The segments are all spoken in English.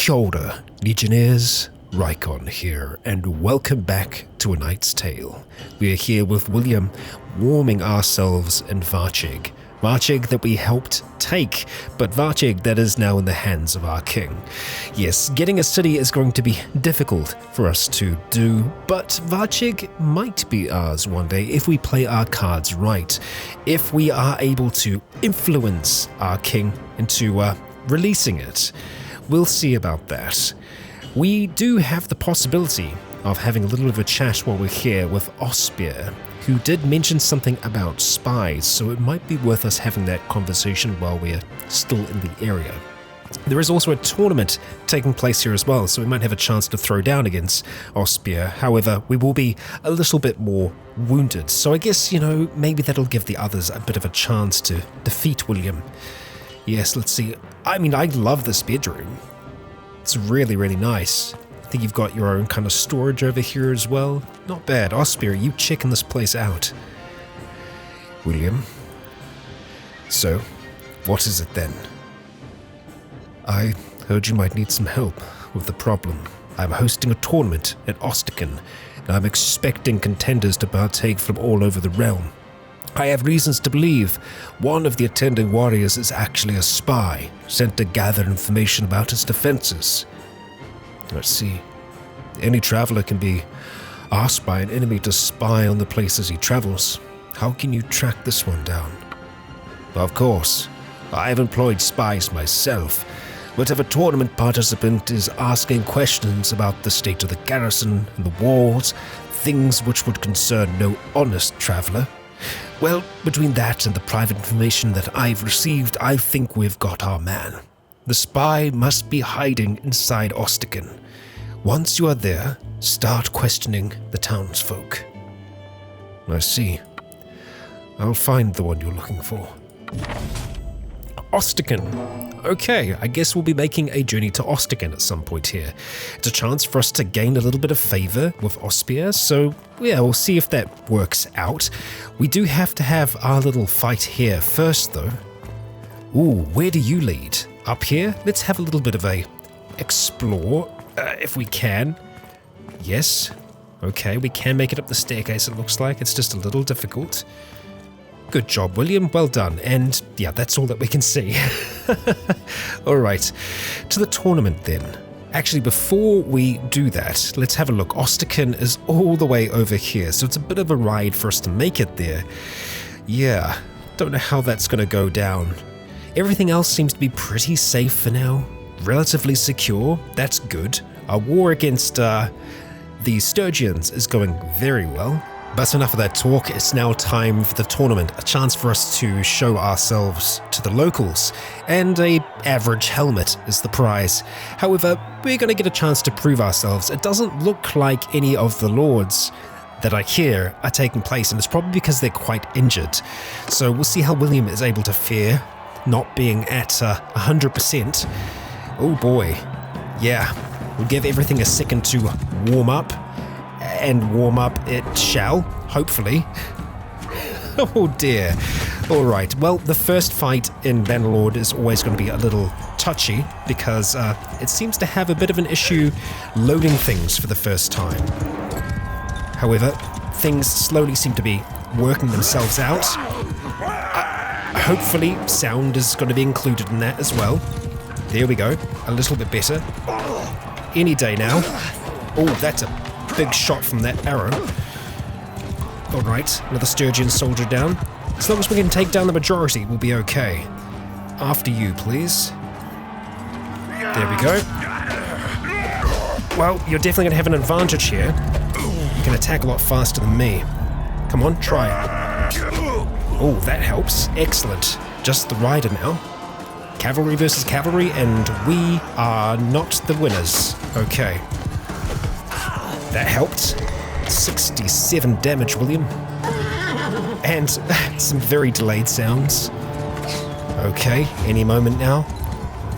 Kia ora, Legionnaires, Rycon here, and welcome back to A Knight's Tale. We are here with William, warming ourselves in Varchig. Varchig that we helped take, but Varchig that is now in the hands of our king. Yes, getting a city is going to be difficult for us to do, but Varchig might be ours one day if we play our cards right, if we are able to influence our king into releasing it. We'll see about that. We do have the possibility of having a little bit of a chat while we're here with Auckland, who did mention something about spies, so it might be worth us having that conversation while we're still in the area. There is also a tournament taking place here as well, so we might have a chance to throw down against Auckland. However, we will be a little bit more wounded, so I guess, maybe that'll give the others a bit of a chance to defeat William. Yes, let's see. I love this bedroom. It's really, really nice. I think you've got your own kind of storage over here as well. Not bad. Auckland, you checking this place out. William. So, what is it then? I heard you might need some help with the problem. I'm hosting a tournament at Auckland, and I'm expecting contenders to partake from all over the realm. I have reasons to believe one of the attending warriors is actually a spy, sent to gather information about his defenses. Let's see. Any traveler can be asked by an enemy to spy on the places he travels. How can you track this one down? Of course, I have employed spies myself, but if a tournament participant is asking questions about the state of the garrison and the walls, things which would concern no honest traveler, well, between that and the private information that I've received, I think we've got our man. The spy must be hiding inside Auckland. Once you are there, start questioning the townsfolk. I see. I'll find the one you're looking for. Auckland. Okay, I guess we'll be making a journey to Auckland at some point here. It's a chance for us to gain a little bit of favor with Auckland, so yeah, we'll see if that works out. We do have to have our little fight here first, though. Ooh, where do you lead? Up here? Let's have a little bit of a explore, if we can. Yes. Okay, we can make it up the staircase, it looks like. It's just a little difficult. Good job, William. Well done. And yeah, that's all that we can see. All right, to the tournament then. Actually, before we do that, let's have a look. Auckland is all the way over here, so it's a bit of a ride for us to make it there. Yeah, don't know how that's going to go down. Everything else seems to be pretty safe for now. Relatively secure. That's good. Our war against the Sturgeons is going very well. But enough of that talk, it's now time for the tournament, a chance for us to show ourselves to the locals, and a average helmet is the prize. However, we're going to get a chance to prove ourselves. It doesn't look like any of the lords that I hear are taking place, and it's probably because they're quite injured. So we'll see how William is able to fare, not being at 100%. Oh boy, yeah, we'll give everything a second to warm up. And warm up it shall, hopefully. Oh dear. Alright, well, the first fight in Bannerlord is always going to be a little touchy because it seems to have a bit of an issue loading things for the first time. However, things slowly seem to be working themselves out. Hopefully, sound is going to be included in that as well. There we go, a little bit better. Any day now. Oh, that's a big shot from that arrow. Alright, another Sturgeon soldier down. As long as we can take down the majority, we'll be okay. After you, please. There we go. Well, you're definitely going to have an advantage here. You can attack a lot faster than me. Come on, try it. Oh, that helps. Excellent. Just the rider now. Cavalry versus cavalry, and we are not the winners. Okay. That helped. 67 damage, William. And some very delayed sounds. Okay, any moment now.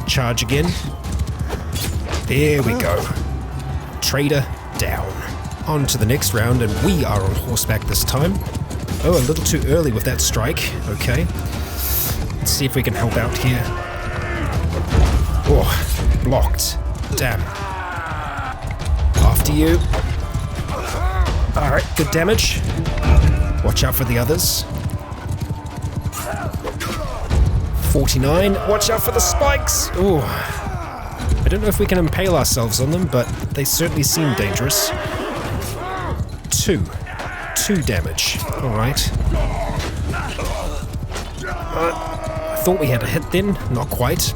Charge again. There we go. Trader down. On to the next round, and we are on horseback this time. Oh, a little too early with that strike. Okay. Let's see if we can help out here. Oh, blocked. Damn. After you. Alright, good damage. Watch out for the others. 49. Watch out for the spikes! Ooh. I don't know if we can impale ourselves on them, but they certainly seem dangerous. 2 damage. Alright. I thought we had a hit then. Not quite.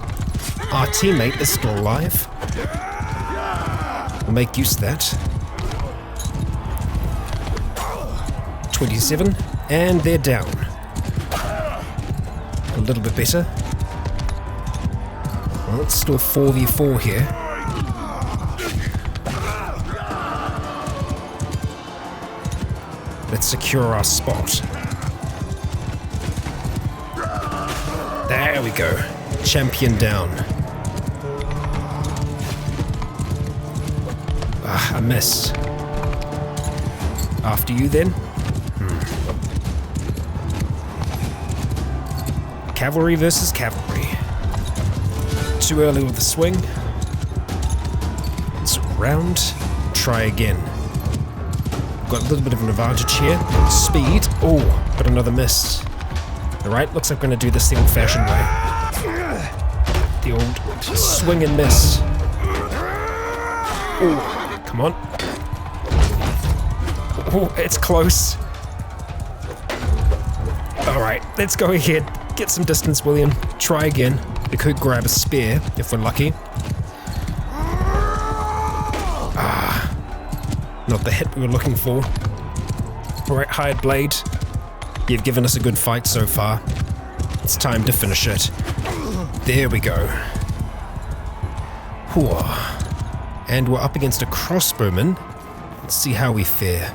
Our teammate is still alive. We'll make use of that. 27. And they're down. A little bit better. Well, it's still 4v4 here. Let's secure our spot. There we go. Champion down. Ah, I missed. After you then. Cavalry versus cavalry. Too early with the swing. Let's round. Try again. Got a little bit of an advantage here. Speed. Oh, got another miss. Alright, looks like we're going to do this the old-fashioned way. The old swing and miss. Oh, come on. Oh, it's close. Alright, let's go ahead. Get some distance, William. Try again. We could grab a spear if we're lucky. Ah, not the hit we were looking for. Alright, hired blade. You've given us a good fight so far. It's time to finish it. There we go. Whew. And we're up against a crossbowman. Let's see how we fare.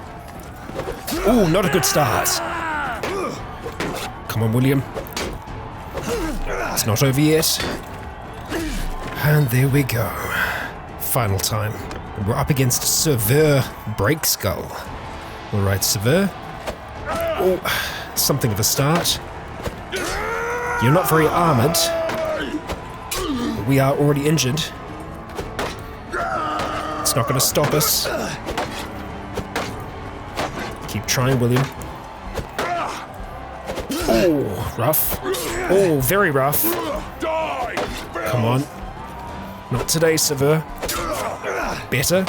Ooh, not a good start. Come on, William. It's not over yet. And there we go. Final time. And we're up against Severe Breakskull. Alright, Severe. Oh, something of a start. You're not very armored. But we are already injured. It's not going to stop us. Keep trying, William. Oh, rough. Oh, very rough. Come on. Not today, Severe. Better.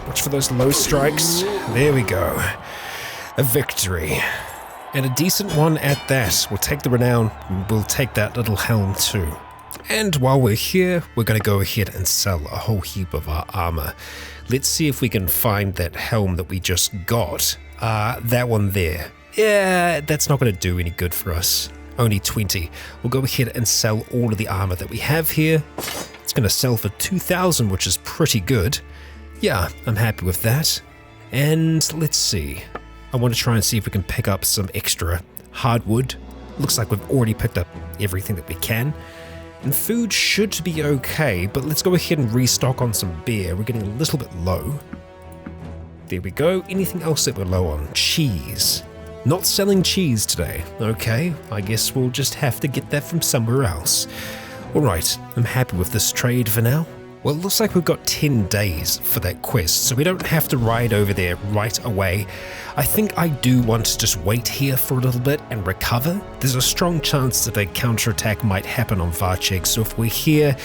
Watch for those low strikes. There we go. A victory. And a decent one at that. We'll take the renown, and we'll take that little helm too. And while we're here, we're going to go ahead and sell a whole heap of our armor. Let's see if we can find that helm that we just got. That one there. Yeah, that's not going to do any good for us. Only 20. We'll go ahead and sell all of the armor that we have here. It's going to sell for 2,000, which is pretty good. Yeah, I'm happy with that. And let's see. I want to try and see if we can pick up some extra hardwood. Looks like we've already picked up everything that we can. And food should be okay, but let's go ahead and restock on some beer. We're getting a little bit low. There we go. Anything else that we're low on? Cheese. Not selling cheese today. Okay, I guess we'll just have to get that from somewhere else. Alright, I'm happy with this trade for now. Well, it looks like we've got 10 days for that quest, so we don't have to ride over there right away. I think I do want to just wait here for a little bit and recover. There's a strong chance that a counterattack might happen on Varcheg, so if we're here,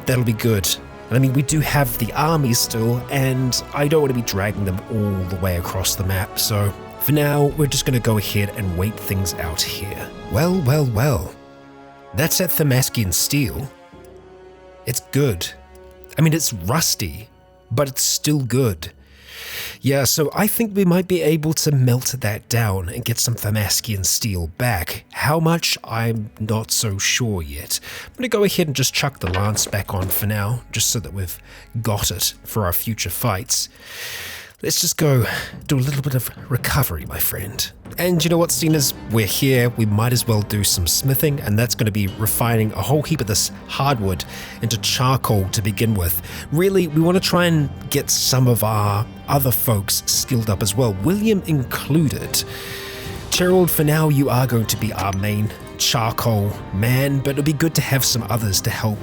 that'll be good. And I mean, we do have the army still, and I don't want to be dragging them all the way across the map, so for now, we're just going to go ahead and wait things out here. Well, well, well. That's at Thamaskian steel. It's good. I mean, it's rusty, but it's still good. Yeah, so I think we might be able to melt that down and get some Thamaskian steel back. How much? I'm not so sure yet. I'm going to go ahead and just chuck the lance back on for now, just so that we've got it for our future fights. Let's just go do a little bit of recovery, my friend. And you know what, seeing as we're here, we might as well do some smithing, and that's going to be refining a whole heap of this hardwood into charcoal to begin with. Really, we want to try and get some of our other folks skilled up as well, William included. Gerald, for now, you are going to be our main charcoal man, but it'll be good to have some others to help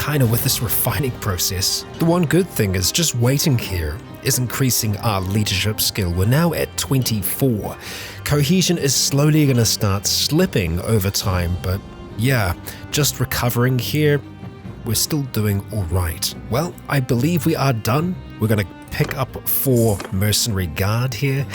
kind of with this refining process. The one good thing is just waiting here is increasing our leadership skill. We're now at 24. Cohesion is slowly going to start slipping over time, but yeah, just recovering here, we're still doing all right. Well, I believe we are done. We're going to pick up 4 mercenary guard here,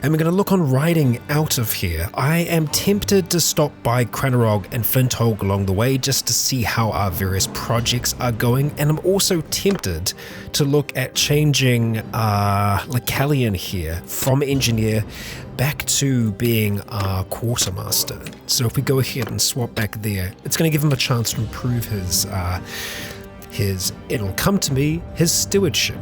and we're going to look on riding out of here. I am tempted to stop by Cranerog and Flintholg along the way just to see how our various projects are going, and I'm also tempted to look at changing Lacalian here from engineer back to being our quartermaster. So if we go ahead and swap back there, it's going to give him a chance to improve his it'll come to me, his stewardship,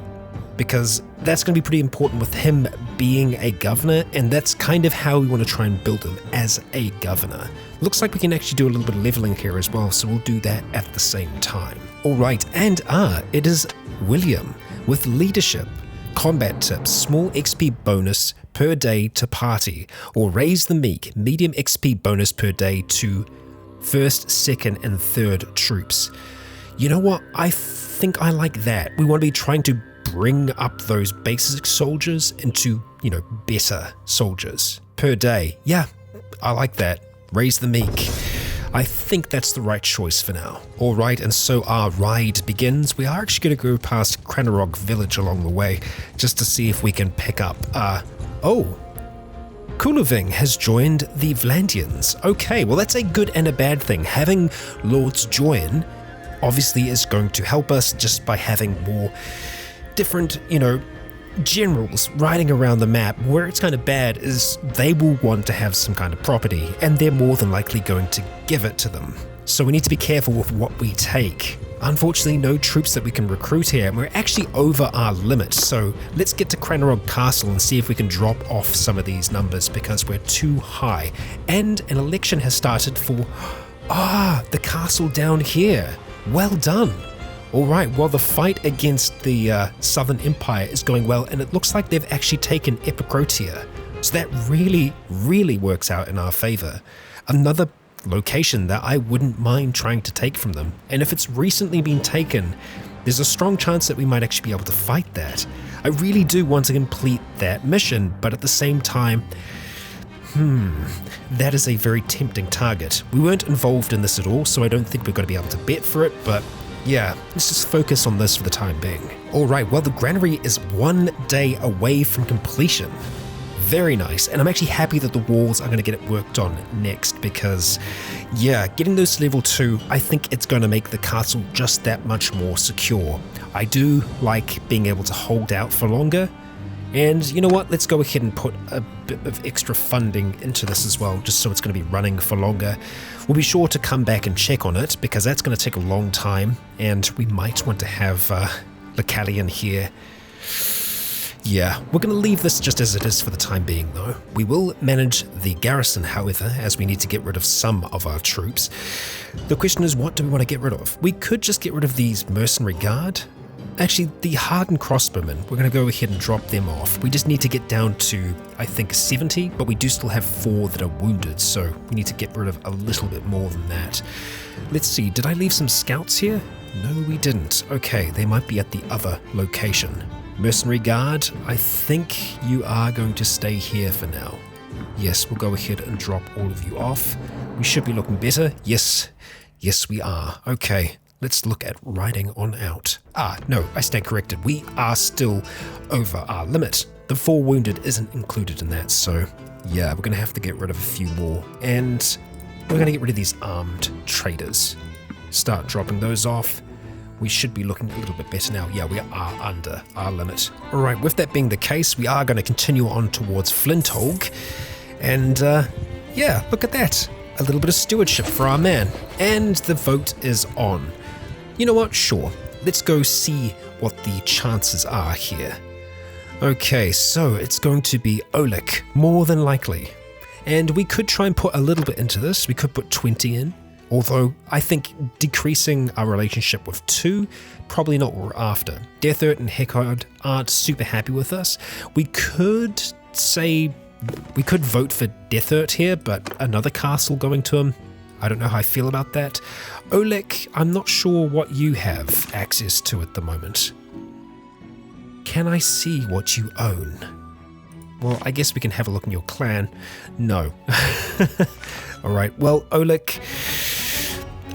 because that's going to be pretty important with him being a governor, and that's kind of how we want to try and build him as a governor. Looks like we can actually do a little bit of leveling here as well, so we'll do that at the same time. Alright, and it is William with leadership. Combat tips, small XP bonus per day to party, or raise the meek, medium XP bonus per day to 1st, 2nd, and 3rd troops. You know what? I think I like that. We want to be trying to bring up those basic soldiers into, better soldiers per day. Yeah, I like that. Raise the meek. I think that's the right choice for now. Alright, and so our ride begins. We are actually going to go past Cranerog village along the way, just to see if we can pick up, Kuloving has joined the Vlandians. Okay, well that's a good and a bad thing. Having lords join obviously is going to help us just by having more different, generals riding around the map. Where it's kind of bad is they will want to have some kind of property, and they're more than likely going to give it to them. So we need to be careful with what we take. Unfortunately, no troops that we can recruit here, and we're actually over our limit. So let's get to Cranerog Castle and see if we can drop off some of these numbers, because we're too high. And an election has started for, the castle down here. Well done. Alright, well the fight against the Southern Empire is going well, and it looks like they've actually taken Epicrotia. So that really, really works out in our favor. Another location that I wouldn't mind trying to take from them. And if it's recently been taken, there's a strong chance that we might actually be able to fight that. I really do want to complete that mission, but at the same time, that is a very tempting target. We weren't involved in this at all, so I don't think we're going to be able to bet for it, but yeah, let's just focus on this for the time being. Alright, well the granary is 1 day away from completion. Very nice, and I'm actually happy that the walls are going to get it worked on next, because yeah, getting those to level 2, I think it's going to make the castle just that much more secure. I do like being able to hold out for longer, and you know what, let's go ahead and put a bit of extra funding into this as well, just so it's going to be running for longer. We'll be sure to come back and check on it, because that's going to take a long time, and we might want to have Lacalian here. Yeah, we're going to leave this just as it is for the time being though. We will manage the garrison, however, as we need to get rid of some of our troops. The question is, what do we want to get rid of? We could just get rid of these mercenary guard. Actually, the hardened crossbowmen, we're going to go ahead and drop them off. We just need to get down to, I think, 70, but we do still have 4 that are wounded, so we need to get rid of a little bit more than that. Let's see, did I leave some scouts here? No, we didn't. Okay, they might be at the other location. Mercenary guard, I think you are going to stay here for now. Yes, we'll go ahead and drop all of you off. We should be looking better. Yes, we are. Okay. Let's look at riding on out. No, I stand corrected. We are still over our limit. The 4 wounded isn't included in that, so yeah, we're going to have to get rid of a few more. And we're going to get rid of these armed traders. Start dropping those off. We should be looking a little bit better now. Yeah, we are under our limit. Alright, with that being the case, we are going to continue on towards Flintholg. And yeah, look at that. A little bit of stewardship for our man. And the vote is on. You know what? Sure. Let's go see what the chances are here. Okay, so it's going to be Oleg, more than likely. And we could try and put a little bit into this. We could put 20 in. Although, I think decreasing our relationship with 2, probably not what we're after. Deathert and Heckard aren't super happy with us. We could say, we could vote for Deathert here, but another castle going to him, I don't know how I feel about that. Oleg, I'm not sure what you have access to at the moment. Can I see what you own? Well, I guess we can have a look in your clan. No. Alright, well, Oleg,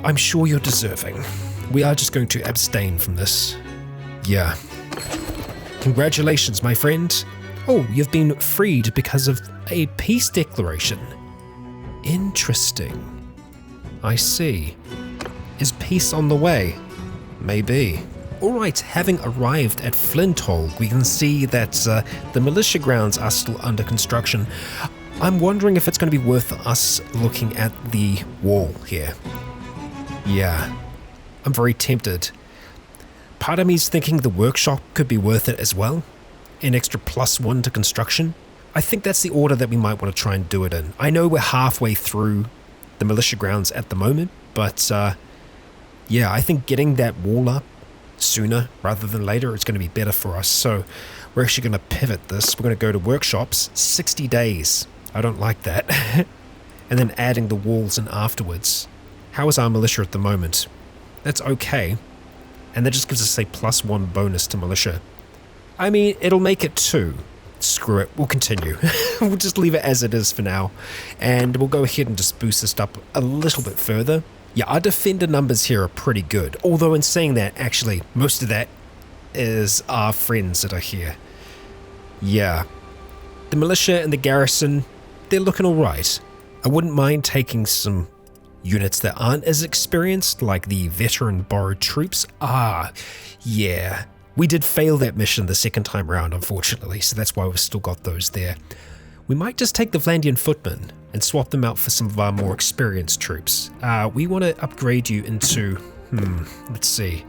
I'm sure you're deserving. We are just going to abstain from this. Yeah. Congratulations, my friend. Oh, you've been freed because of a peace declaration. Interesting. I see. Is peace on the way? Maybe. Alright, having arrived at Flinthole, we can see that the militia grounds are still under construction. I'm wondering if it's going to be worth us looking at the wall here. Yeah, I'm very tempted. Part of me's thinking the workshop could be worth it as well. An extra +1 to construction. I think that's the order that we might want to try and do it in. I know we're halfway through the militia grounds at the moment, but yeah, I think getting that wall up sooner rather than later is going to be better for us. So we're actually going to pivot this. We're going to go to workshops, 60 days. I don't like that. And then adding the walls in afterwards. How is our militia at the moment? That's okay. And that just gives us a +1 bonus to militia. I mean, it'll make it 2. Screw it, we'll continue. We'll just leave it as it is for now. And we'll go ahead and just boost this up a little bit further. Yeah, our defender numbers here are pretty good. Although in saying that, actually, most of that is our friends that are here. Yeah. The militia and the garrison, they're looking alright. I wouldn't mind taking some units that aren't as experienced, like the veteran borrowed troops. Ah, yeah. We did fail that mission the second time round, unfortunately, so that's why we've still got those there. We might just take the Vlandian footmen and swap them out for some of our more experienced troops. We want to upgrade you into, let's see,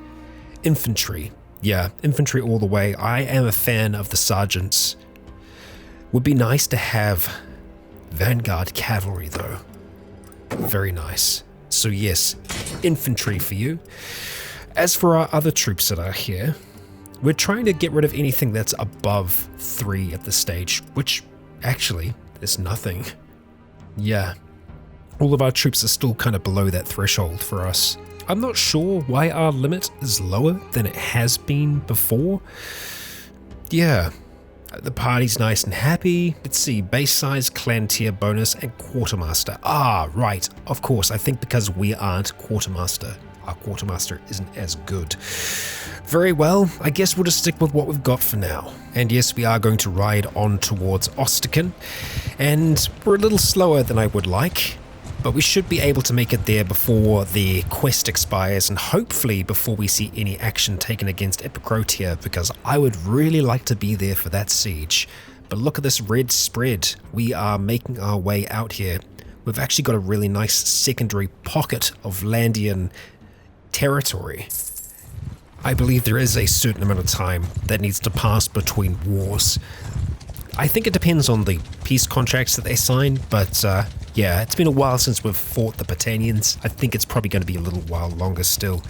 infantry. Yeah, infantry all the way. I am a fan of the sergeants. Would be nice to have vanguard cavalry though. Very nice. So yes, infantry for you. As for our other troops that are here, we're trying to get rid of anything that's above 3 at this stage, which actually is nothing. Yeah, all of our troops are still kind of below that threshold for us. I'm not sure why our limit is lower than it has been before. Yeah, the party's nice and happy. Let's see, base size, clan tier bonus, and quartermaster. Ah, right, of course, I think because we aren't quartermaster. Our quartermaster isn't as good. Very well, I guess we'll just stick with what we've got for now. And yes, we are going to ride on towards Auckland, and we're a little slower than I would like, but we should be able to make it there before the quest expires, and hopefully before we see any action taken against Routier, because I would really like to be there for that siege. But look at this red spread. We are making our way out here. We've actually got a really nice secondary pocket of Vlandian territory. I believe there is a certain amount of time that needs to pass between wars. I think it depends on the peace contracts that they sign, but yeah, it's been a while since we've fought the Britannians. I think it's probably going to be a little while longer still.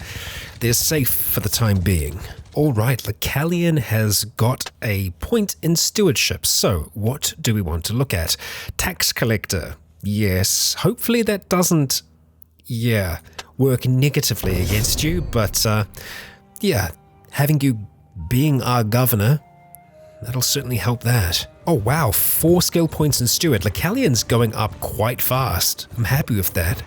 They're safe for the time being. Alright, Lacalian has got a point in stewardship, so what do we want to look at? Tax collector. Yes, hopefully that doesn't, work negatively against you, but yeah, having you being our governor, that'll certainly help that. Oh wow, 4 skill points in steward. Lacalian's going up quite fast. I'm happy with that.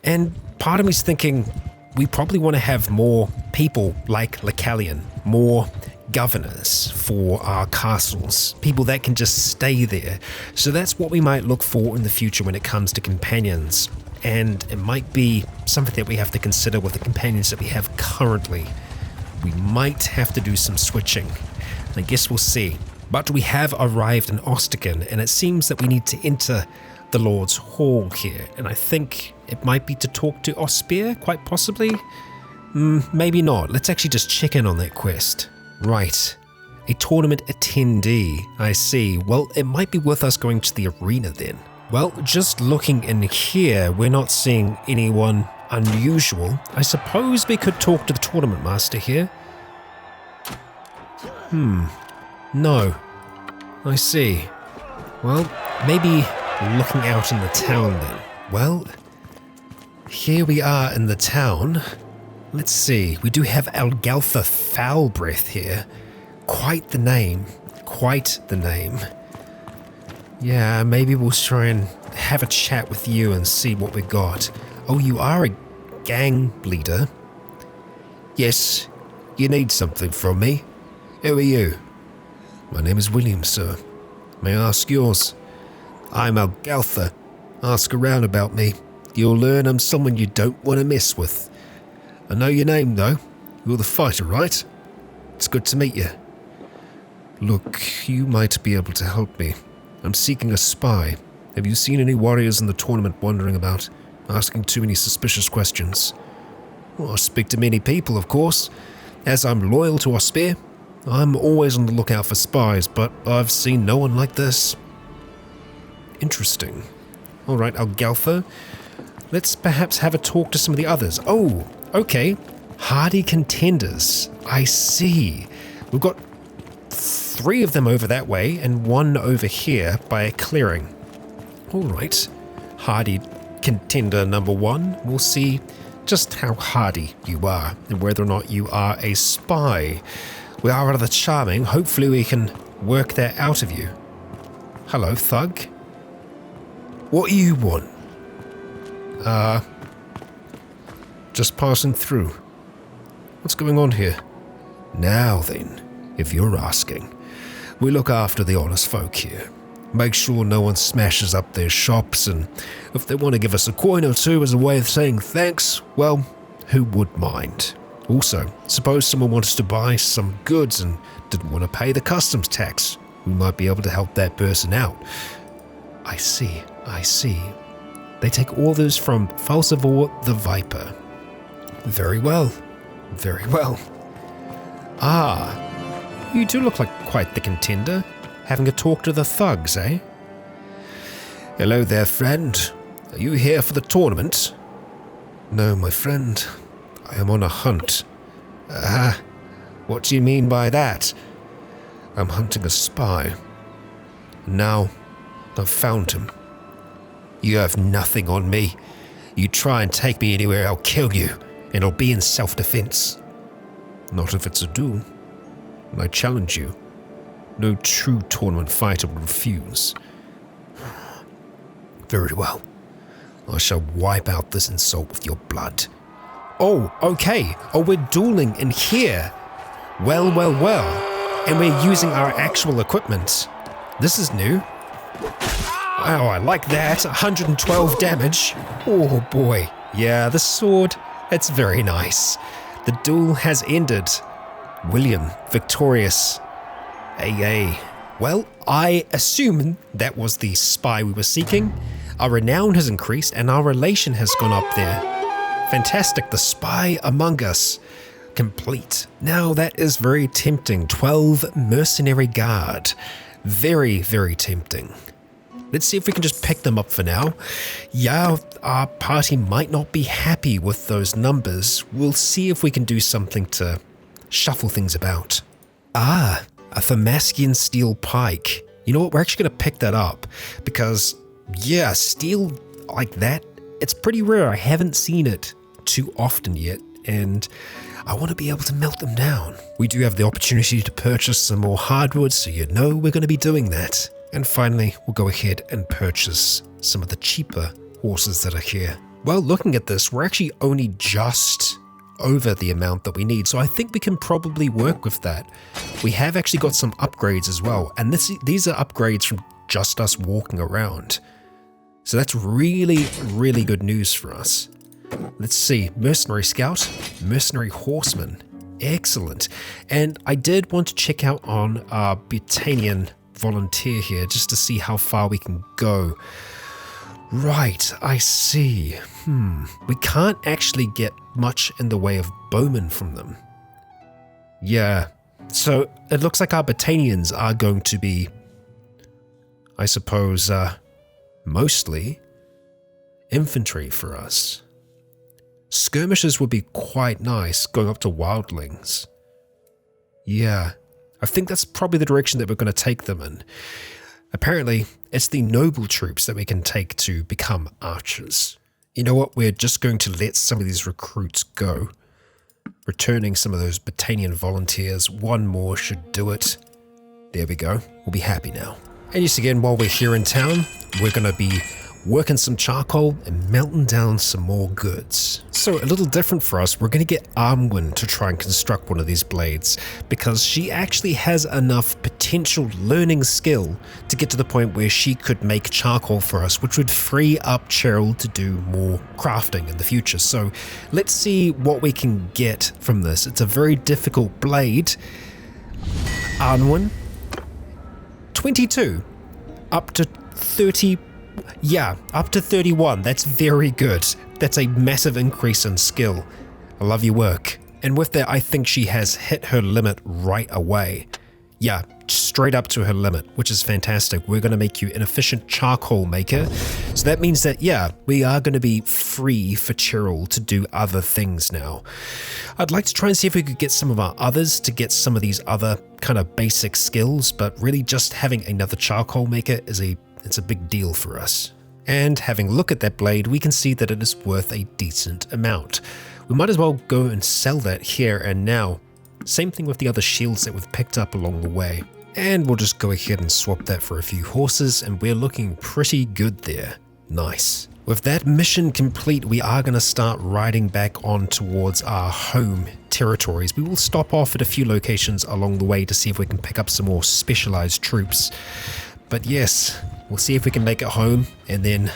And part of me's thinking we probably want to have more people like Lacalian, more governors for our castles, people that can just stay there. So that's what we might look for in the future when it comes to companions. And it might be something that we have to consider with the companions that we have currently. We might have to do some switching. I guess we'll see. But we have arrived in Auckland, and it seems that we need to enter the Lord's Hall here. And I think it might be to talk to Ospear, quite possibly. Maybe not. Let's actually just check in on that quest. Right. A tournament attendee. I see. Well, it might be worth us going to the arena then. Well, just looking in here, we're not seeing anyone unusual. I suppose we could talk to the tournament master here. No. I see. Well, maybe looking out in the town then. Well, here we are in the town. Let's see, we do have Algaltha Foulbreath here. Quite the name. Quite the name. Yeah, maybe we'll try and have a chat with you and see what we got. Oh, you are a gang leader? Yes, you need something from me. Who are you? My name is William, sir. May I ask yours? I'm Algaltha. Ask around about me. You'll learn I'm someone you don't want to mess with. I know your name, though. You're the fighter, right? It's good to meet you. Look, you might be able to help me. I'm seeking a spy. Have you seen any warriors in the tournament wandering about, asking too many suspicious questions? Well, I speak to many people, of course. As I'm loyal to our spear, I'm always on the lookout for spies, but I've seen no one like this. Interesting. Alright, Algaltha. Let's perhaps have a talk to some of the others. Oh, okay. Hardy contenders. I see. We've got 3 of them over that way and 1 over here by a clearing. Alright. Hardy contender number 1. We'll see just how hardy you are and whether or not you are a spy. We are rather charming. Hopefully we can work that out of you. Hello, thug. What do you want? Just passing through. What's going on here? Now then, if you're asking, we look after the honest folk here. Make sure no one smashes up their shops, and if they want to give us a coin or two as a way of saying thanks, well, who would mind? Also, suppose someone wanted to buy some goods and didn't want to pay the customs tax. We might be able to help that person out. I see. They take orders from Falsivore the Viper. Very well. Very well. Ah, you do look like quite the contender. Having a talk to the thugs, eh? Hello there, friend. Are you here for the tournament? No, my friend. I am on a hunt. What do you mean by that? I'm hunting a spy. Now, I've found him. You have nothing on me. You try and take me anywhere, I'll kill you, and it'll be in self-defense. Not if it's a duel. I challenge you. No true tournament fighter will refuse. Very well. I shall wipe out this insult with your blood. Oh, okay. Oh, we're dueling in here. Well. And we're using our actual equipment. This is new. Oh, I like that. 112 damage. Oh boy. Yeah, the sword, it's very nice. The duel has ended. William, victorious. AA. Well, I assume that was the spy we were seeking. Our renown has increased and our relation has gone up there. Fantastic, the spy among us. Complete. Now that is very tempting. 12 mercenary guard. Very, very tempting. Let's see if we can just pick them up for now. Yeah, our party might not be happy with those numbers. We'll see if we can do something to shuffle things about. Ah, a Thamaskian steel pike. You know what, we're actually going to pick that up because, yeah, steel like that, it's pretty rare. I haven't seen it too often yet, and I want to be able to melt them down. We do have the opportunity to purchase some more hardwood, so you know we're going to be doing that. And finally, we'll go ahead and purchase some of the cheaper horses that are here. Well, looking at this, we're actually only just over the amount that we need, so I think we can probably work with that. We have actually got some upgrades as well, and these are upgrades from just us walking around. So that's really, really good news for us. Let's see, Mercenary Scout, Mercenary Horseman, excellent. And I did want to check out on our Butanian volunteer here just to see how far we can go. Right, I see. We can't actually get much in the way of bowmen from them. Yeah, so it looks like our Botanians are going to be, I suppose, mostly infantry for us. Skirmishers would be quite nice, going up to wildlings. Yeah, I think that's probably the direction that we're going to take them in. Apparently, it's the noble troops that we can take to become archers. You know what? We're just going to let some of these recruits go. Returning some of those battalion volunteers. One more should do it. There we go. We'll be happy now. And yes, again, while we're here in town, we're going to be working some charcoal and melting down some more goods. So a little different for us, we're going to get Armwin to try and construct one of these blades because she actually has enough potential learning skill to get to the point where she could make charcoal for us, which would free up Cheryl to do more crafting in the future. So let's see what we can get from this. It's a very difficult blade. Armwin, 22, up to 30. Yeah, up to 31. That's very good. That's a massive increase in skill. I love your work. And with that, I think she has hit her limit right away. Yeah, straight up to her limit, which is fantastic. We're going to make you an efficient charcoal maker. So that means that, yeah, we are going to be free for Cheryl to do other things now. I'd like to try and see if we could get some of our others to get some of these other kind of basic skills, but really just having another charcoal maker is it's a big deal for us. And having a look at that blade, we can see that it is worth a decent amount. We might as well go and sell that here and now. Same thing with the other shields that we've picked up along the way. And we'll just go ahead and swap that for a few horses, and we're looking pretty good there. Nice. With that mission complete, we are going to start riding back on towards our home territories. We will stop off at a few locations along the way to see if we can pick up some more specialized troops. But yes, we'll see if we can make it home and then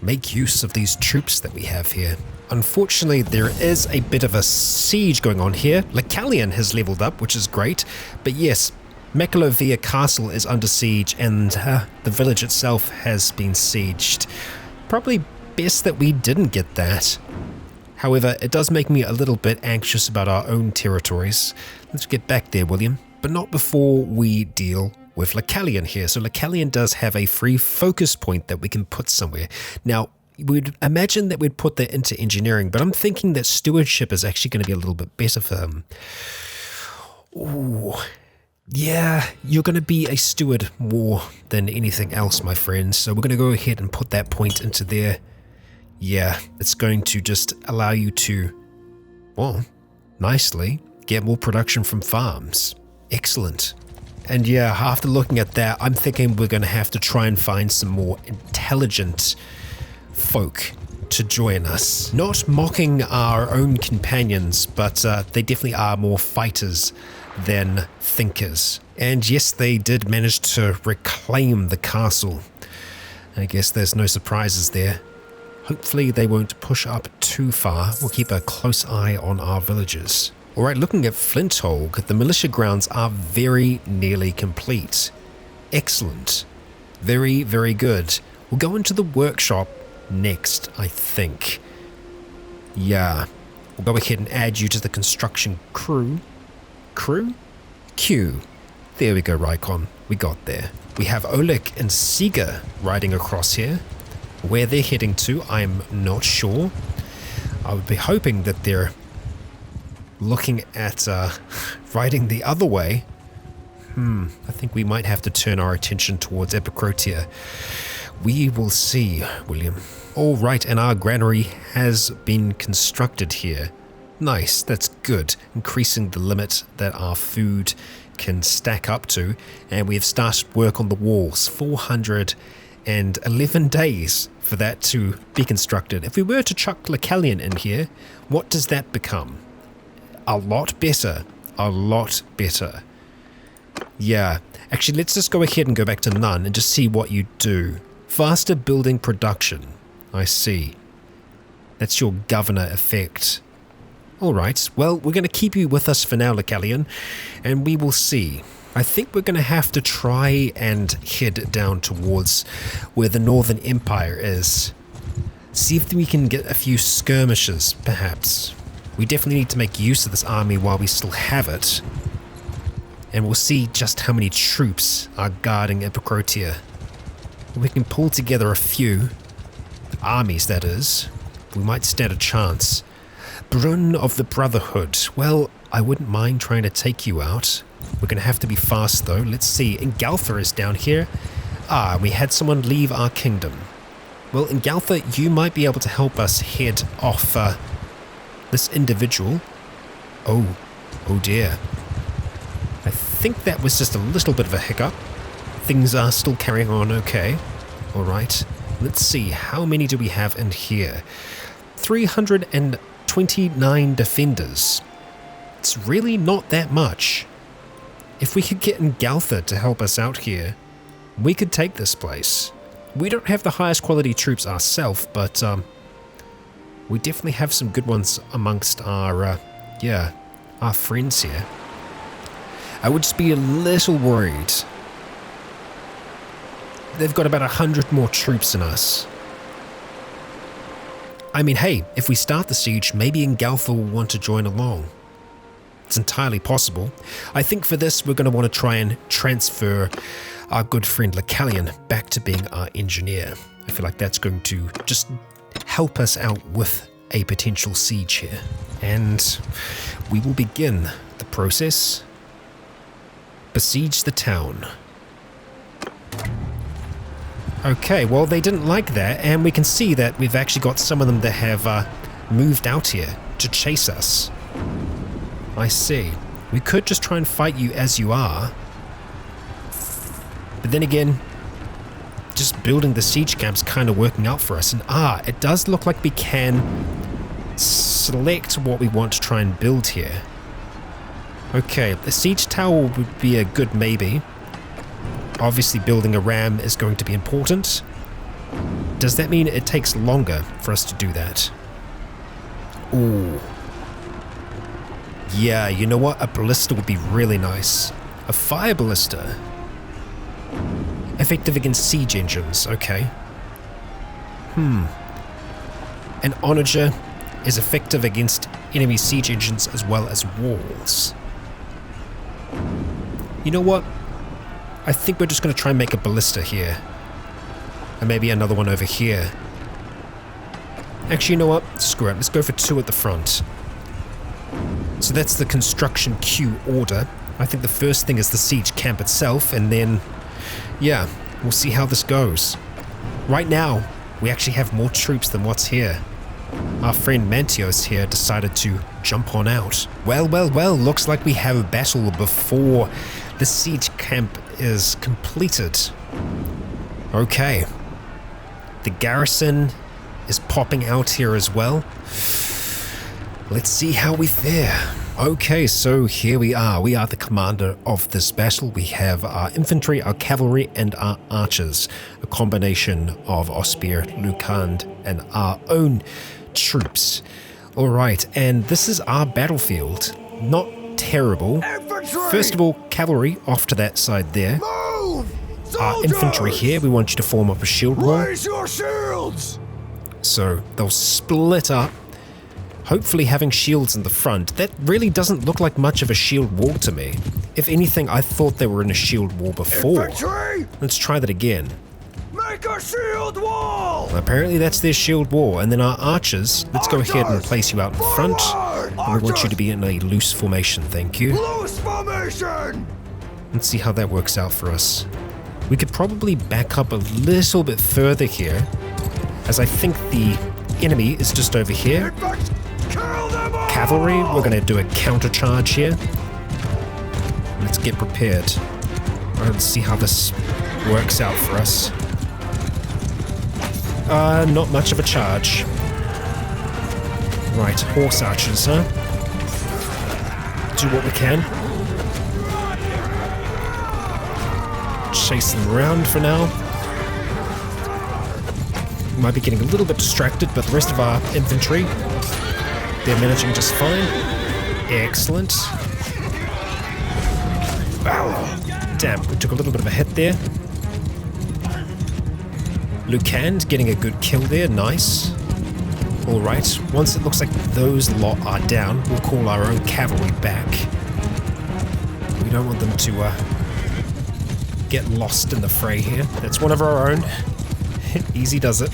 make use of these troops that we have here. Unfortunately, there is a bit of a siege going on here. Lycalian has leveled up, which is great. But yes, Mekalovia Castle is under siege and the village itself has been sieged. Probably best that we didn't get that. However, it does make me a little bit anxious about our own territories. Let's get back there, William. But not before we deal with Lycalian here. So Lycalian does have a free focus point that we can put somewhere. Now, we'd imagine that we'd put that into engineering, but I'm thinking that stewardship is actually going to be a little bit better for him. Ooh, yeah, you're going to be a steward more than anything else, my friend. So we're going to go ahead and put that point into there. Yeah, it's going to just allow you to, well, nicely get more production from farms. Excellent. And yeah, after looking at that, I'm thinking we're going to have to try and find some more intelligent folk to join us. Not mocking our own companions, but they definitely are more fighters than thinkers. And yes, they did manage to reclaim the castle. I guess there's no surprises there. Hopefully they won't push up too far. We'll keep a close eye on our villagers. Alright, looking at Flintholg, the militia grounds are very nearly complete. Excellent. Very, very good. We'll go into the workshop next, I think. Yeah. We'll go ahead and add you to the construction crew. Queue. There we go, Rycon. We got there. We have Oleg and Siga riding across here. Where they're heading to, I'm not sure. I would be hoping that they're looking at riding the other way. I think we might have to turn our attention towards Epicrotia. We will see, William. All right, and our granary has been constructed here. Nice, that's good. Increasing the limit that our food can stack up to. And we have started work on the walls. 411 days for that to be constructed. If we were to chuck Lycalian in here, what does that become? A lot better. A lot better. Yeah. Actually, let's just go ahead and go back to none and just see what you do. Faster building production. I see. That's your governor effect. Alright, well, we're going to keep you with us for now, Lycalian, and we will see. I think we're going to have to try and head down towards where the Northern Empire is. See if we can get a few skirmishes, perhaps. We definitely need to make use of this army while we still have it. And we'll see just how many troops are guarding Epicrotia. We can pull together a few armies, that is. We might stand a chance. Brun of the Brotherhood. Well, I wouldn't mind trying to take you out. We're going to have to be fast, though. Let's see. Ingalfa is down here. Ah, we had someone leave our kingdom. Well, in Galtha, you might be able to help us head off this individual. Oh dear. I think that was just a little bit of a hiccup. Things are still carrying on okay. Alright, let's see, how many do we have in here? 329 defenders. It's really not that much. If we could get in Galtha to help us out here, we could take this place. We don't have the highest quality troops ourselves, but we definitely have some good ones amongst our friends here. I would just be a little worried. They've got about 100 more troops than us. I mean, hey, if we start the siege, maybe Ngalfa will want to join along. It's entirely possible. I think for this, we're going to want to try and transfer our good friend Lacallion back to being our engineer. I feel like that's going to just help us out with a potential siege here. And we will begin the process. Besiege the town. Okay, well, they didn't like that, and we can see that we've actually got some of them that have moved out here to chase us. I see. We could just try and fight you as you are. But then again, just building the siege camp's kind of working out for us. And it does look like we can select what we want to try and build here. Okay, the siege tower would be a good maybe. Obviously building a ram is going to be important. Does that mean it takes longer for us to do that? Ooh. Yeah, you know what? A ballista would be really nice. A fire ballista. Effective against siege engines, okay. An onager is effective against enemy siege engines as well as walls. You know what? I think we're just going to try and make a ballista here. And maybe another one over here. Actually, you know what? Screw it. Let's go for 2 at the front. So that's the construction queue order. I think the first thing is the siege camp itself, and then, yeah, we'll see how this goes. Right now, we actually have more troops than what's here. Our friend Mantios here decided to jump on out. Well, looks like we have a battle before the siege camp is completed. Okay. The garrison is popping out here as well. Let's see how we fare. Okay, so here we are. We are the commander of this battle. We have our infantry, our cavalry, and our archers. A combination of Ospear, Lucand, and our own troops. Alright, and this is our battlefield. Not terrible. Infantry! First of all, cavalry off to that side there. Move! Our infantry here, we want you to form up a shield wall. Raise your shields! So they'll split up. Hopefully having shields in the front. That really doesn't look like much of a shield wall to me. If anything, I thought they were in a shield wall before. Infantry! Let's try that again. Make a shield wall! Apparently that's their shield wall. And then our archers, let's go ahead and place you out in front. And we want you to be in a loose formation, thank you. Loose formation! Let's see how that works out for us. We could probably back up a little bit further here, as I think the enemy is just over here. Kill them all! Cavalry, we're going to do a counter charge here. Let's get prepared. Let's see how this works out for us. Not much of a charge. Right, horse archers, huh? Do what we can. Chase them around for now. We might be getting a little bit distracted, but the rest of our infantry, they're managing just fine. Excellent. Wow. Damn, we took a little bit of a hit there. Lucand getting a good kill there, nice. Alright, once it looks like those lot are down, we'll call our own cavalry back. We don't want them to get lost in the fray here. That's one of our own. Easy does it.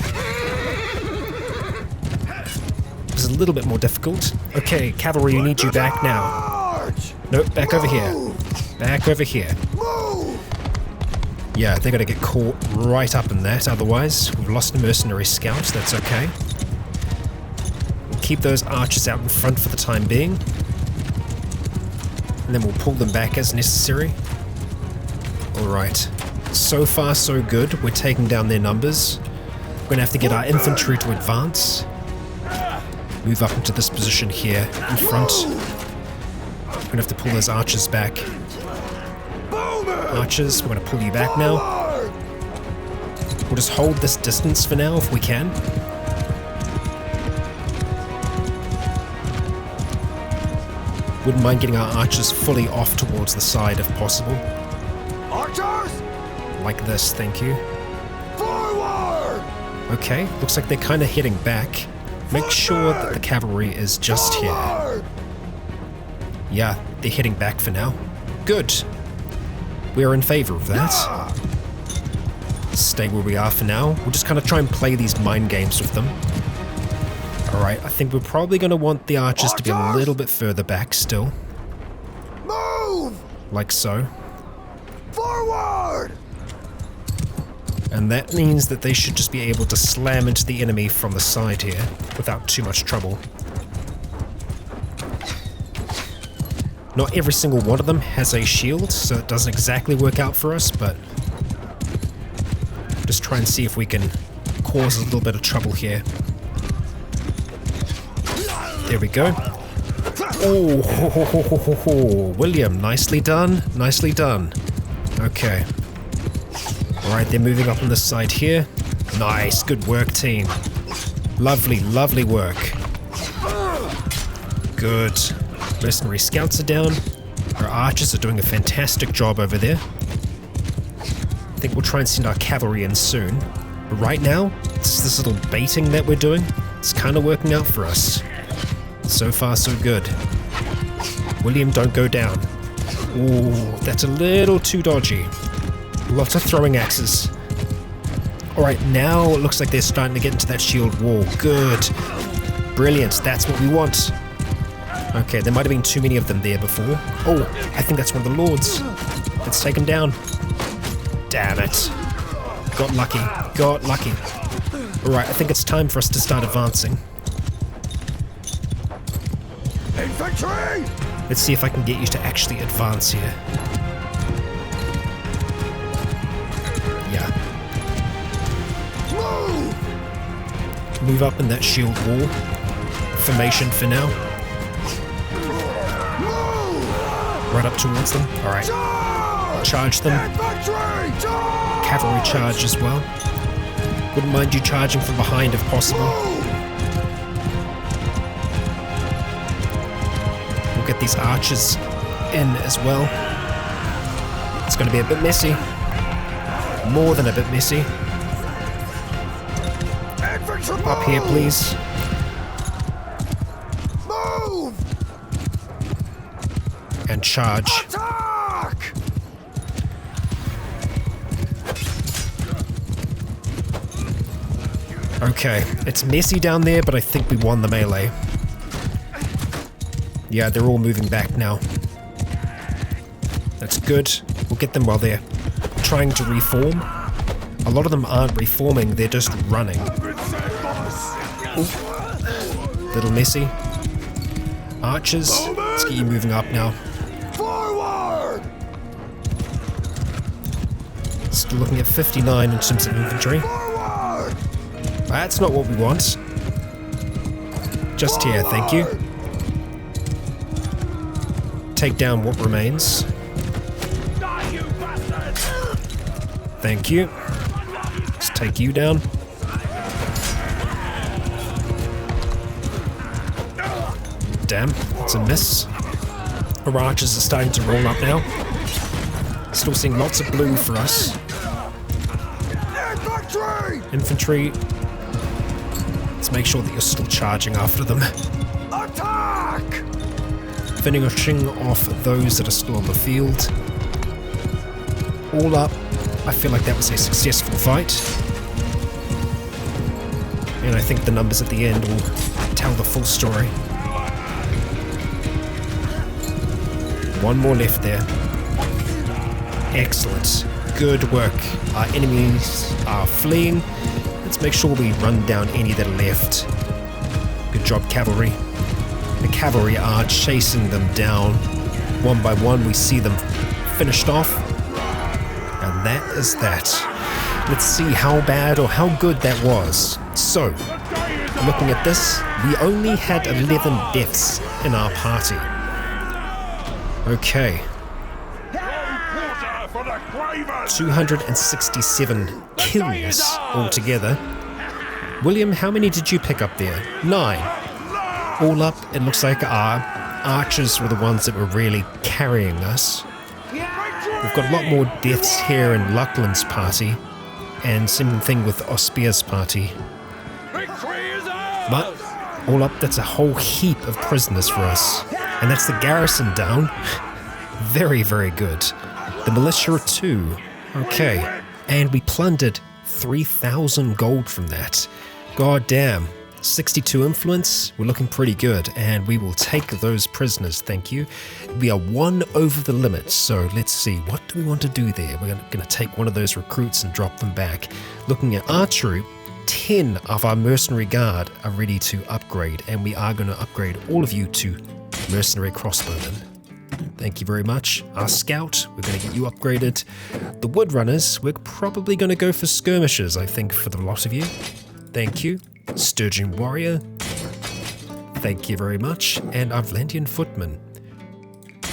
It's a little bit more difficult. Okay, cavalry, we need you back now. Nope, back over here. Back over here. Yeah, they're gonna get caught right up in that, otherwise. We've lost a mercenary scout, that's okay. We'll keep those archers out in front for the time being. And then we'll pull them back as necessary. Alright. So far, so good. We're taking down their numbers. We're gonna have to get our infantry to advance. Move up into this position here in front. We're gonna have to pull those archers back. Archers, we're gonna pull you back now. We'll just hold this distance for now if we can. Wouldn't mind getting our archers fully off towards the side if possible. Archers! Like this, thank you. Forward! Okay, looks like they're kind of heading back. Make sure that the cavalry is just here. Yeah, they're heading back for now. Good. We're in favor of that. Stay where we are for now. We'll just kind of try and play these mind games with them. Alright, I think we're probably going to want the archers to be a little bit further back still. Move! Like so. Forward! And that means that they should just be able to slam into the enemy from the side here without too much trouble. Not every single one of them has a shield, so it doesn't exactly work out for us, but just try and see if we can cause a little bit of trouble here. There we go. Oh, ho, ho, ho, ho, ho, ho. William, nicely done, nicely done. Okay. Alright, they're moving up on this side here. Nice, good work, team. Lovely, lovely work. Good. Mercenary scouts are down. Our archers are doing a fantastic job over there. I think we'll try and send our cavalry in soon. But right now, it's this little baiting that we're doing. It's kind of working out for us. So far, so good. William, don't go down. Ooh, that's a little too dodgy. Lots of throwing axes. Alright, now it looks like they're starting to get into that shield wall. Good. Brilliant, that's what we want. Okay, there might have been too many of them there before. Oh, I think that's one of the lords. Let's take him down. Damn it. Got lucky. Got lucky. Alright, I think it's time for us to start advancing. Infantry! Let's see if I can get you to actually advance here. Yeah. Move up in that shield wall. Formation for now. Right up towards them. Alright. Charge them. Cavalry charge as well. Wouldn't mind you charging from behind if possible. We'll get these archers in as well. It's going to be a bit messy. More than a bit messy. Up here, please. Move! And charge. Attack! Okay, it's messy down there, but I think we won the melee. Yeah, they're all moving back now. That's good. We'll get them while they're trying to reform. A lot of them aren't reforming, they're just running. Ooh. Little messy. Archers, let's get you moving up now. Forward! Still looking at 59 in terms of infantry. Forward! That's not what we want. Just here, thank you. Take down what remains. Thank you. Let's take you down. Damn, that's a miss. Our archers are starting to roll up now. Still seeing lots of blue for us. Infantry. Let's make sure that you're still charging after them. Attack! Finishing off those that are still on the field. All up, I feel like that was a successful fight. And I think the numbers at the end will tell the full story. One more left there. Excellent. Good work. Our enemies are fleeing. Let's make sure we run down any that are left. Good job, cavalry. The cavalry are chasing them down. One by one, we see them finished off. And that is that. Let's see how bad or how good that was. So, looking at this, we only had 11 deaths in our party. Okay. 267 kills altogether. William, how many did you pick up there? 9. All up, it looks like our archers were the ones that were really carrying us. We've got a lot more deaths here in Luckland's party, and same thing with Ospier's party. But all up, that's a whole heap of prisoners for us. And that's the garrison down. Very, very good. The militia too. Okay. And we plundered 3,000 gold from that. God damn. 62 influence. We're looking pretty good. And we will take those prisoners, thank you. We are 1 over the limit. So let's see. What do we want to do there? We're going to take one of those recruits and drop them back. Looking at our troop, 10 of our mercenary guard are ready to upgrade. And we are going to upgrade all of you to mercenary crossbowmen. Thank you very much. Our scout, we're going to get you upgraded. The wood runners, we're probably going to go for skirmishers, I think, for the lot of you. Thank you. Sturgeon warrior. Thank you very much. And our Vlandian footman.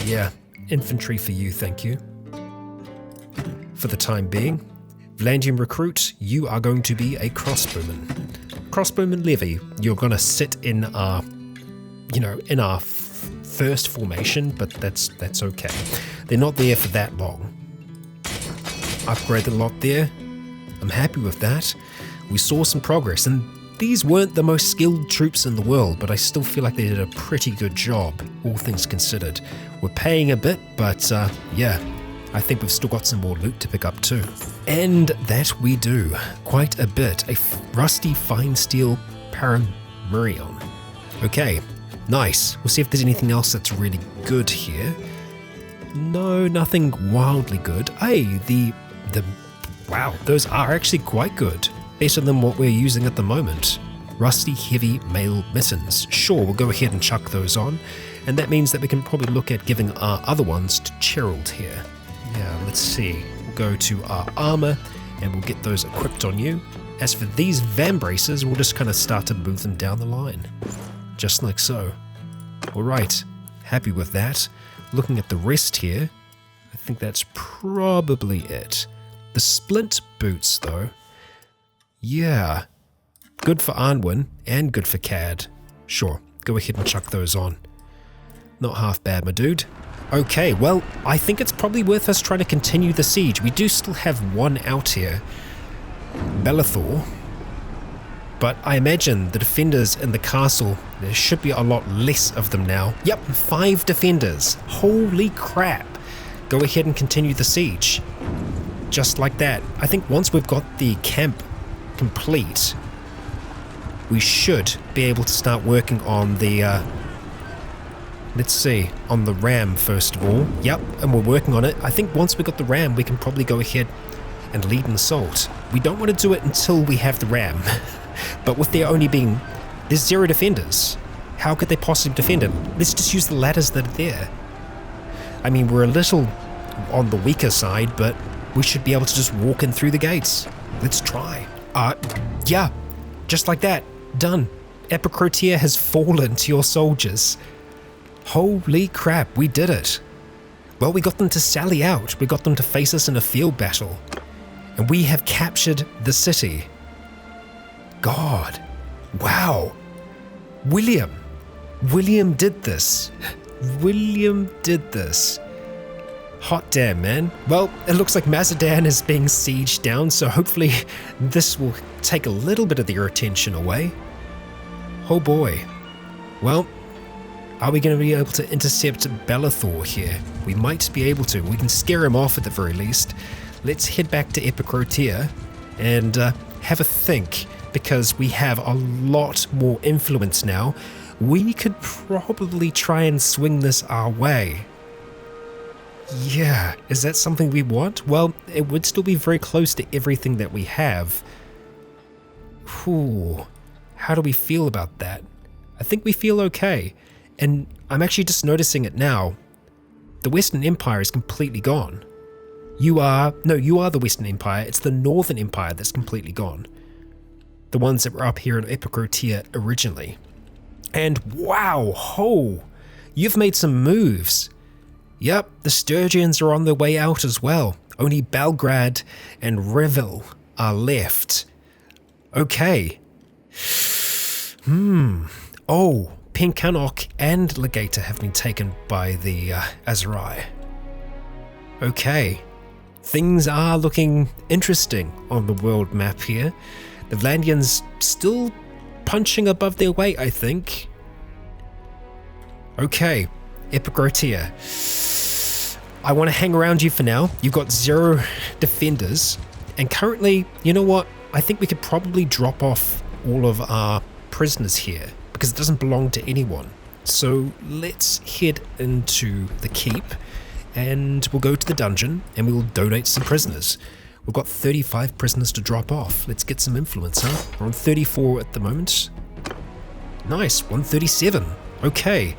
Yeah, infantry for you, thank you. For the time being. Vlandian recruit, you are going to be a crossbowman. Crossbowman levy, you're going to sit in our, in our first formation, but that's okay. They're not there for that long. Upgrade the lot there. I'm happy with that. We saw some progress, and these weren't the most skilled troops in the world, but I still feel like they did a pretty good job, all things considered. We're paying a bit, but yeah, I think we've still got some more loot to pick up too. And that we do. Quite a bit. A rusty fine steel paramurion. Okay. Nice. We'll see if there's anything else that's really good here. No, nothing wildly good. Hey, wow, those are actually quite good. Better than what we're using at the moment. Rusty heavy mail mittens. Sure, we'll go ahead and chuck those on. And that means that we can probably look at giving our other ones to Gerald here. Yeah, let's see. We'll go to our armor and we'll get those equipped on you. As for these vambraces, we'll just kind of start to move them down the line. Just like so. Alright, happy with that. Looking at the rest here, I think that's probably it. The splint boots though, yeah, good for Arnwin and good for Cad. Sure, go ahead and chuck those on. Not half bad, my dude. Okay, well, I think it's probably worth us trying to continue the siege. We do still have one out here, Bellathor. But I imagine the defenders in the castle, there should be a lot less of them now. Yep, 5 defenders. Holy crap. Go ahead and continue the siege. Just like that. I think once we've got the camp complete, we should be able to start working on the, let's see, on the ram first of all. Yep, and we're working on it. I think once we got the ram, we can probably go ahead and lead an assault. We don't want to do it until we have the ram. But with there only being, there's 0 defenders. How could they possibly defend it? Let's just use the ladders that are there. I mean, we're a little on the weaker side, but we should be able to just walk in through the gates. Let's try. Yeah, just like that. Done. Routier has fallen to your soldiers. Holy crap, we did it. Well, we got them to sally out. We got them to face us in a field battle. And we have captured the city. God. Wow. William did this. William did this. Hot damn, man. Well, it looks like Mazadan is being sieged down, so hopefully this will take a little bit of your attention away. Oh boy. Well, are we going to be able to intercept Bellathor here? We might be able to. We can scare him off at the very least. Let's head back to Routier and have a think, because we have a lot more influence now. We could probably try and swing this our way. Yeah, is that something we want? Well, it would still be very close to everything that we have. Whew, how do we feel about that? I think we feel okay, and I'm actually just noticing it now. The Western Empire is completely gone. You are the Western Empire. It's the Northern Empire that's completely gone. The ones that were up here in Routier originally. And wow, you've made some moves. Yep, the Sturgeons are on their way out as well. Only Belgrade and Revel are left. Okay. Oh, Pencannock and Legator have been taken by the Azurai. Okay. Things are looking interesting on the world map here. The Vlandians still punching above their weight, I think. Okay, Routier. I want to hang around you for now. You've got 0 defenders. And currently, you know what? I think we could probably drop off all of our prisoners here because it doesn't belong to anyone. So let's head into the keep and we'll go to the dungeon and we'll donate some prisoners. We've got 35 prisoners to drop off. Let's get some influence, huh? We're on 34 at the moment. Nice, 137. Okay,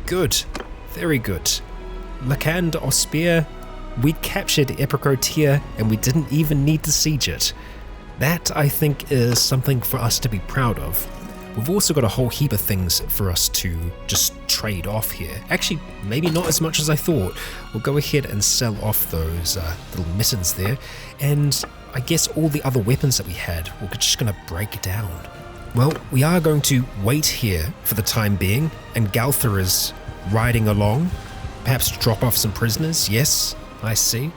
good. Very good. Lacan de Ospire, we captured Routier and we didn't even need to siege it. That, I think, is something for us to be proud of. We've also got a whole heap of things for us to just trade off here. Actually, maybe not as much as I thought. We'll go ahead and sell off those little mittens there. And I guess all the other weapons that we had, we're just going to break down. Well, we are going to wait here for the time being. And Galther is riding along. Perhaps drop off some prisoners. Yes, I see.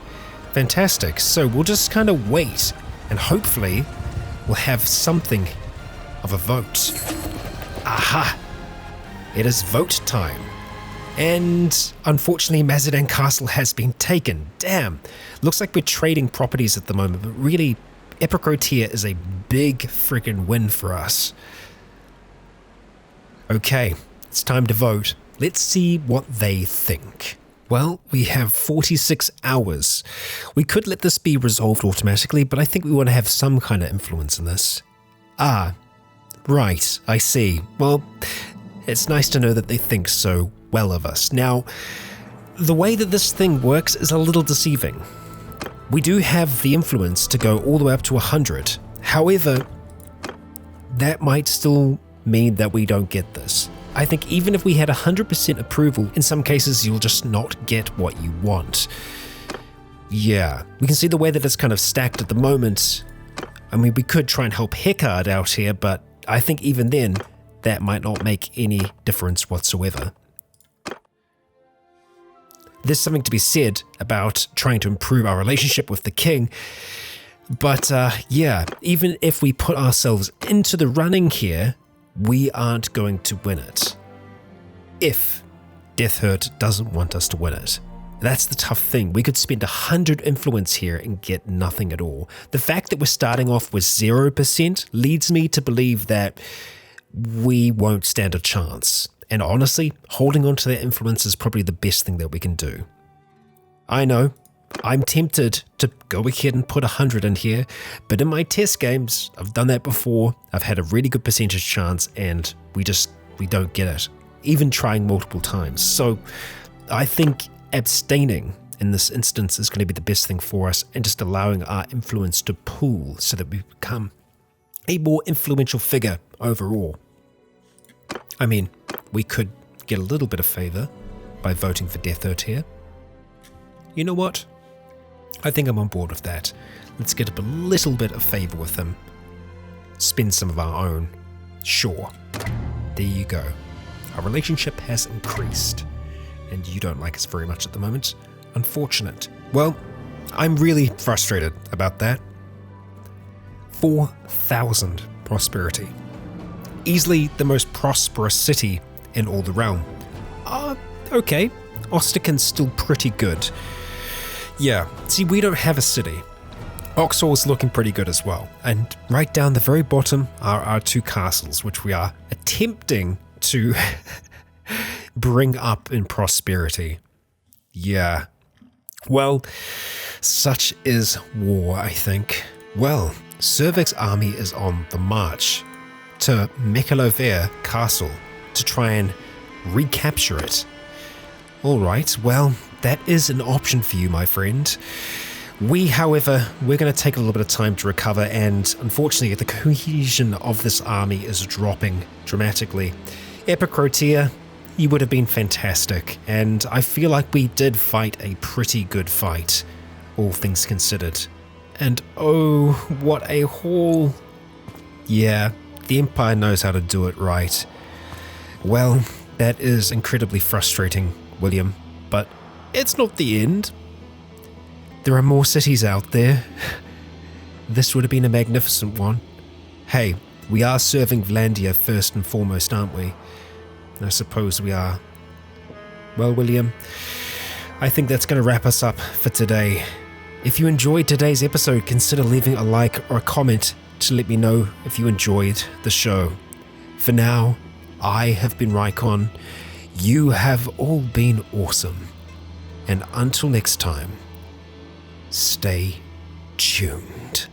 Fantastic. So we'll just kind of wait. And hopefully we'll have something of a vote. Aha! It is vote time. And unfortunately, Mazadan Castle has been taken. Damn. Looks like we're trading properties at the moment, but really, Routier is a big freaking win for us. Okay, it's time to vote. Let's see what they think. Well, we have 46 hours. We could let this be resolved automatically, but I think we want to have some kind of influence in this. Ah, right, I see. Well, it's nice to know that they think so well of us. Now, the way that this thing works is a little deceiving. We do have the influence to go all the way up to 100. However, that might still mean that we don't get this. I think even if we had 100% approval, in some cases you'll just not get what you want. Yeah, we can see the way that it's kind of stacked at the moment. I mean, we could try and help Heckard out here, but I think even then, that might not make any difference whatsoever. There's something to be said about trying to improve our relationship with the king, but yeah, even if we put ourselves into the running here, we aren't going to win it. If Deathhurt doesn't want us to win it. That's the tough thing. We could spend 100 influence here and get nothing at all. The fact that we're starting off with 0% leads me to believe that we won't stand a chance. And honestly, holding on to that influence is probably the best thing that we can do. I know, I'm tempted to go ahead and put 100 in here, but in my test games, I've done that before. I've had a really good percentage chance and we don't get it, even trying multiple times. So I think abstaining in this instance is going to be the best thing for us and just allowing our influence to pool so that we become a more influential figure overall. I mean, we could get a little bit of favor by voting for Deathhurt here. You know what? I think I'm on board with that. Let's get up a little bit of favor with him. Spend some of our own. Sure. There you go. Our relationship has increased. And you don't like us very much at the moment. Unfortunate. Well, I'm really frustrated about that. 4,000 prosperity. Easily the most prosperous city in all the realm. Okay. Osterkin's still pretty good. Yeah, see, we don't have a city. Oxor's looking pretty good as well. And right down the very bottom are our 2 castles, which we are attempting to bring up in prosperity. Yeah, Well, such is war, I think. Well, Cervic's army is on the march to Mekalover Castle to try and recapture it. Alright, well, that is an option for you, my friend. However, we're going to take a little bit of time to recover, and unfortunately the cohesion of this army is dropping dramatically. Epic Routier, you would have been fantastic, and I feel like we did fight a pretty good fight, all things considered. And oh, what a haul. Yeah, the Empire knows how to do it right. Well, that is incredibly frustrating, William, but it's not the end. There are more cities out there. This would have been a magnificent one. Hey, we are serving Vlandia first and foremost, aren't we? I suppose we are. Well, William, I think that's going to wrap us up for today. If you enjoyed today's episode, consider leaving a like or a comment to let me know if you enjoyed the show. For now, I have been Rycon. You have all been awesome. And until next time, stay tuned.